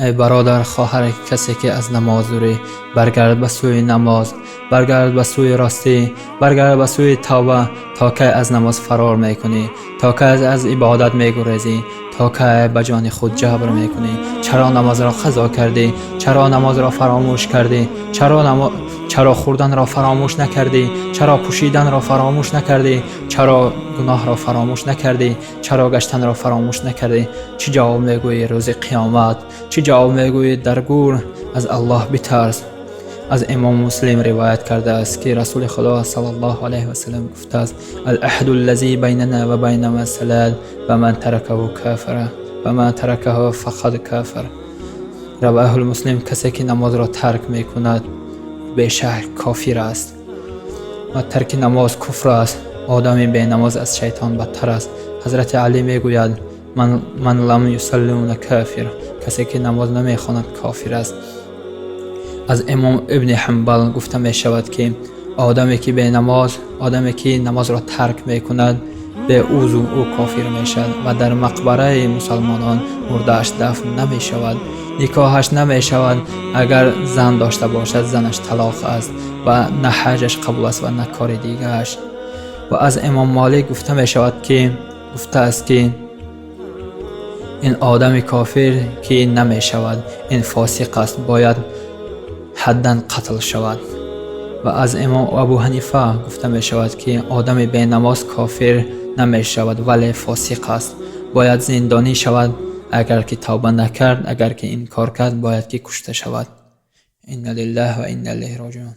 ای برادر خواهر کسی که از نماز دوری، برگرد به سوی نماز، برگرد به سوی راستی، برگرد به سوی توبه. تا که از نماز فرار میکنی، تا که از عبادت میگریزی، تا که به جان خود جبر میکنی. چرا نماز را قضا کردی؟ چرا نماز را فراموش کردی؟ چرا خوردن را فراموش نکردی؟ چرا پوشیدن را فراموش نکردی؟ چرا گناه را فراموش نکردی؟ چرا گشتن را فراموش نکردی؟ چی جواب میگویی روز قیامت؟ چی جواب میگویی در گور؟ از الله بترس. از امام مسلم روایت کرده است که رسول خدا صلی الله علیه و سلم گفته است: العهد الذی بیننا و بینهم الصلاة و من ترکه کافر و من ترکه فقد کافر. رواه المسلم: کسی که نماز را ترک میکند به شک کافر است و ترک نماز کفر است. آدمی به نماز از شیطان بدتر است. حضرت علی میگوید: من لم یصلون کافر. کسی که نماز نمیخواند کافر است. از امام ابن حنبل گفته می شود که آدمی که نماز را ترک می کند به او کافر می شود و در مقبره مسلمانان مردهش دفن نمی شود، نکاحش نمی شود. اگر زن داشته باشد زنش طلاق است و نه حجش قبول است و نه کار دیگرش. و از امام مالک گفته می شود که گفته است که این آدم کافر که نمی شود، این فاسق است، باید حداً قتل شود. و از امام ابو حنیفه گفته می شود که آدم به نماز کافر نمی شود ولی فاسق است، باید زندانی شود. اگر که توبه نکرد، اگر که این کار کرد، باید که کشته شود. انا لله و انا الیه راجعون.